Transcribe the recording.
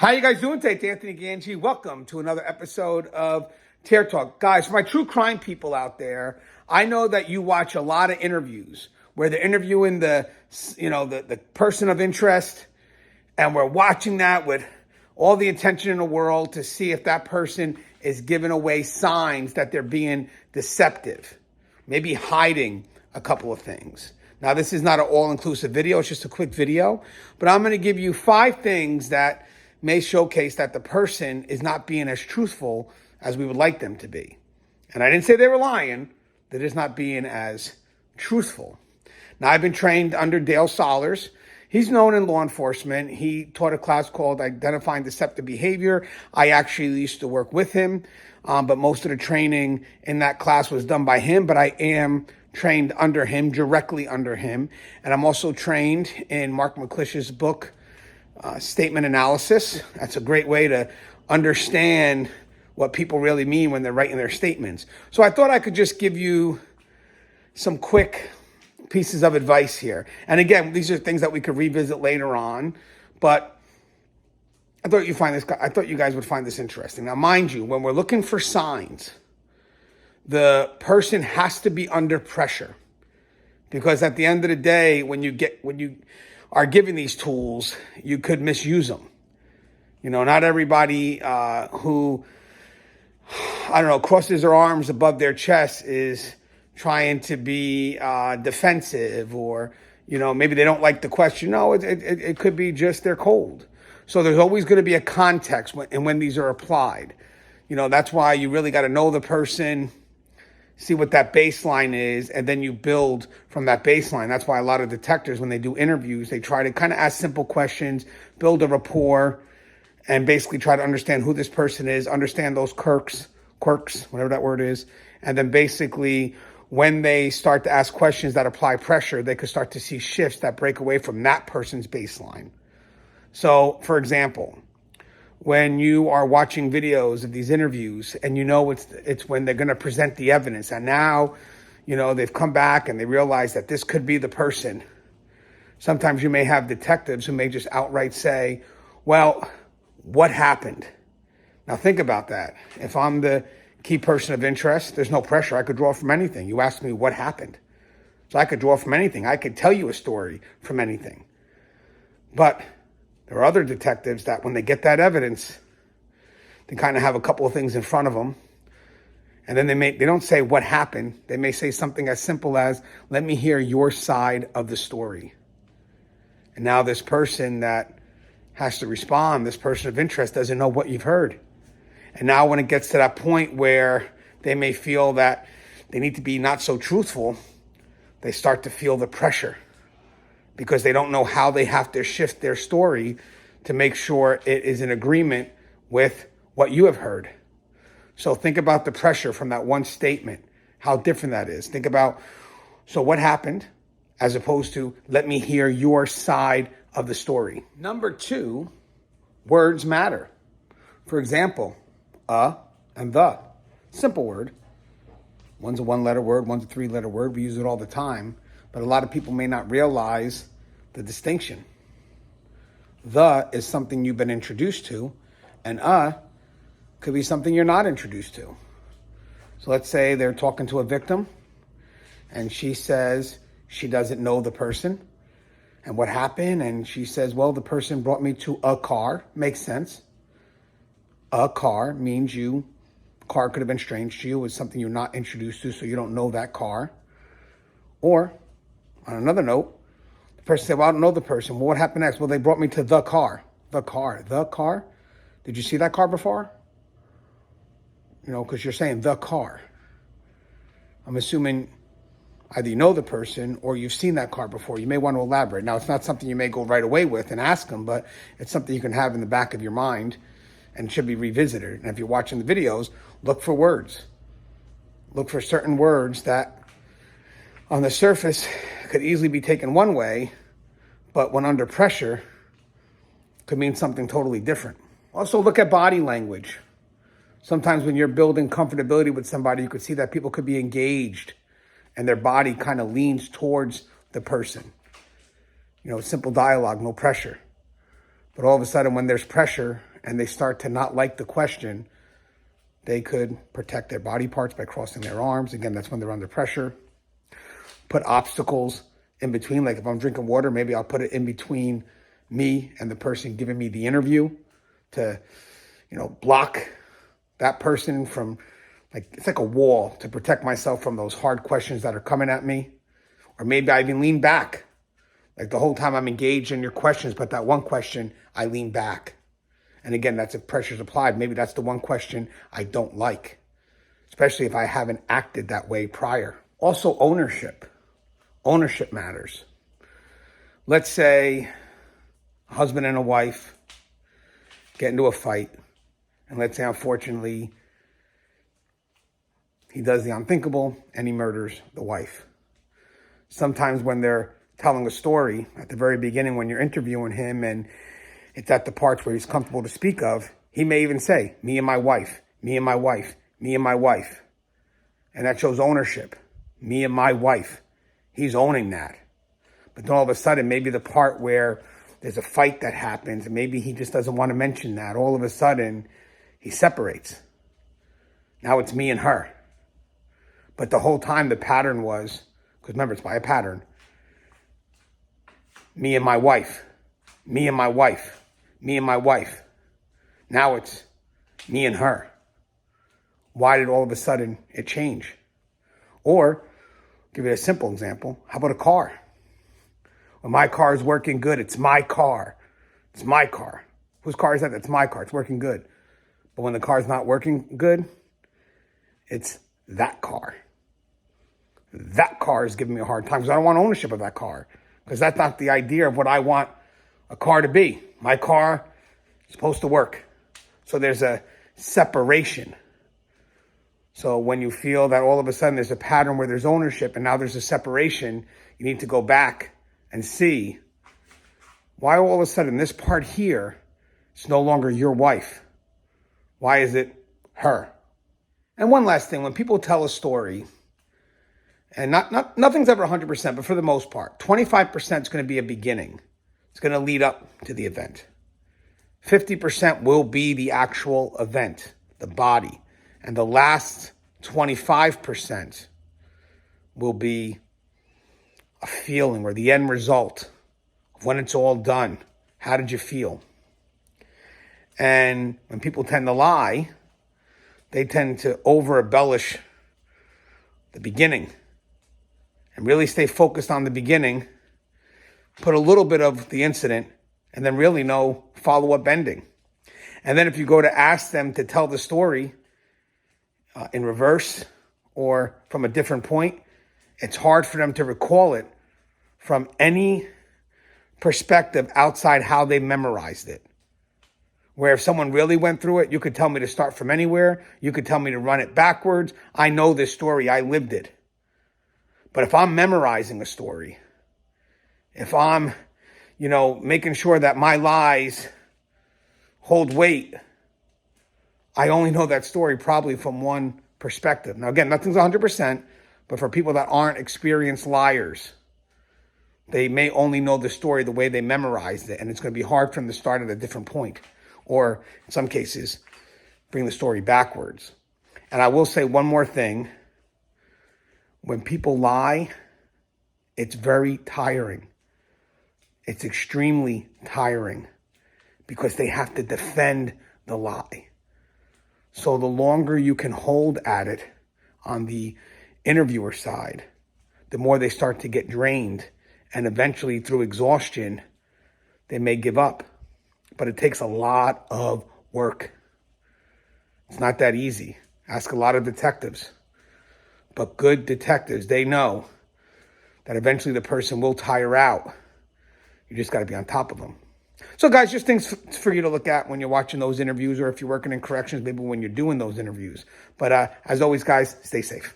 How you guys doing today? It's Anthony Ganji. Welcome to another episode of Tear Talk. Guys, for my true crime people out there, I know that you watch a lot of interviews where they're interviewing the person of interest, and we're watching that with all the attention in the world to see if that person is giving away signs that they're being deceptive, maybe hiding a couple of things. Now, this is not an all-inclusive video. It's just a quick video, but I'm going to give you 5 things that may showcase that the person is not being as truthful as we would like them to be. And I didn't say they were lying. They're just not being as truthful. Now, I've been trained under Dale Sollers. He's known in law enforcement. He taught a class called Identifying Deceptive Behavior. I actually used to work with him, but most of the training in that class was done by him, but I am trained under him, directly under him. And I'm also trained in Mark McClish's book, Statement Analysis. That's a great way to understand what people really mean when they're writing their statements. So I thought I could just give you some quick pieces of advice here. And again, these are things that we could revisit later on, but I thought you guys would find this interesting. Now, mind you, when we're looking for signs, the person has to be under pressure, because at the end of the day, when you are given these tools, you could misuse them. You know, not everybody who, crosses their arms above their chest is trying to be defensive, or, maybe they don't like the question. No, it could be just they're cold. So there's always going to be a context when these are applied. That's why you really got to know the person, see what that baseline is, and then you build from that baseline. That's why a lot of detectives, when they do interviews, they try to kind of ask simple questions, build a rapport, and basically try to understand who this person is, understand those quirks, whatever that word is. And then basically, when they start to ask questions that apply pressure, they could start to see shifts that break away from that person's baseline. So, for example, when you are watching videos of these interviews and it's when they're going to present the evidence, and now, they've come back and they realize that this could be the person. Sometimes you may have detectives who may just outright say, well, what happened? Now think about that. If I'm the key person of interest, there's no pressure. I could draw from anything. You asked me what happened. So I could draw from anything. I could tell you a story from anything. But there are other detectives that when they get that evidence, they kind of have a couple of things in front of them. And then they don't say what happened. They may say something as simple as, let me hear your side of the story. And now this person that has to respond, this person of interest, doesn't know what you've heard. And now when it gets to that point where they may feel that they need to be not so truthful, they start to feel the pressure, because they don't know how they have to shift their story to make sure it is in agreement with what you have heard. So think about the pressure from that one statement, how different that is. Think about, so what happened, as opposed to, let me hear your side of the story. Number 2, words matter. For example, and the. Simple word. One's a 1-letter word, one's a 3-letter word. We use it all the time. But a lot of people may not realize the distinction. The is something you've been introduced to, and could be something you're not introduced to. So let's say they're talking to a victim, and she says she doesn't know the person and what happened, and she says, well, the person brought me to a car. Makes sense. A car means car could have been strange to you. It's something you're not introduced to, so you don't know that car. Or, on another note, the person said, well, I don't know the person. Well, what happened next? Well, they brought me to the car. The car. The car? Did you see that car before? Because you're saying the car. I'm assuming either you know the person or you've seen that car before. You may want to elaborate. Now, it's not something you may go right away with and ask them, but it's something you can have in the back of your mind and should be revisited. And if you're watching the videos, look for words. Look for certain words that on the surface could easily be taken one way, but when under pressure could mean something totally different. Also, look at body language. Sometimes when you're building comfortability with somebody, you could see that people could be engaged and their body kind of leans towards the person. Simple dialogue, no pressure. But all of a sudden, when there's pressure and they start to not like the question, they could protect their body parts by crossing their arms. Again, that's when they're under pressure. Put obstacles in between. Like if I'm drinking water, maybe I'll put it in between me and the person giving me the interview to, block that person from, it's like a wall to protect myself from those hard questions that are coming at me. Or maybe I even lean back. Like the whole time I'm engaged in your questions, but that one question, I lean back. And again, that's if pressure's applied. Maybe that's the one question I don't like, especially if I haven't acted that way prior. Also, ownership. Ownership matters. Let's say a husband and a wife get into a fight. And let's say, unfortunately, he does the unthinkable and he murders the wife. Sometimes when they're telling a story at the very beginning, when you're interviewing him and it's at the parts where he's comfortable to speak of, he may even say, me and my wife, me and my wife, me and my wife. And that shows ownership. Me and my wife. He's owning that. But then all of a sudden, maybe the part where there's a fight that happens, and maybe he just doesn't want to mention that. All of a sudden, he separates. Now it's me and her. But the whole time the pattern was, because remember, it's by a pattern, me and my wife, me and my wife, me and my wife. Now it's me and her. Why did all of a sudden it change? Or, give you a simple example, how about a car? When my car is working good, it's my car. It's my car. Whose car is that? That's my car. It's working good. But when the car's not working good, it's that car. That car is giving me a hard time because I don't want ownership of that car. Because that's not the idea of what I want a car to be. My car is supposed to work. So there's a separation. So when you feel that all of a sudden there's a pattern where there's ownership and now there's a separation, you need to go back and see why all of a sudden this part here is no longer your wife. Why is it her? And one last thing, when people tell a story, and nothing's ever 100%, but for the most part, 25% is going to be a beginning. It's going to lead up to the event. 50% will be the actual event, the body. And the last 25% will be a feeling or the end result of when it's all done. How did you feel? And when people tend to lie, they tend to over-embellish the beginning and really stay focused on the beginning, put a little bit of the incident, and then really no follow-up ending. And then if you go to ask them to tell the story in reverse or from a different point, it's hard for them to recall it from any perspective outside how they memorized it. Where if someone really went through it, you could tell me to start from anywhere. You could tell me to run it backwards. I know this story. I lived it. But if I'm memorizing a story, if I'm, making sure that my lies hold weight, I only know that story probably from one perspective. Now, again, nothing's 100%, but for people that aren't experienced liars, they may only know the story the way they memorized it, and it's going to be hard for them to start at a different point, or in some cases, bring the story backwards. And I will say one more thing. When people lie, it's very tiring. It's extremely tiring because they have to defend the lie. So the longer you can hold at it on the interviewer side, the more they start to get drained. And eventually, through exhaustion, they may give up. But it takes a lot of work. It's not that easy. Ask a lot of detectives. But good detectives, they know that eventually the person will tire out. You just got to be on top of them. So guys, just things for you to look at when you're watching those interviews, or if you're working in corrections, maybe when you're doing those interviews. But as always, guys, stay safe.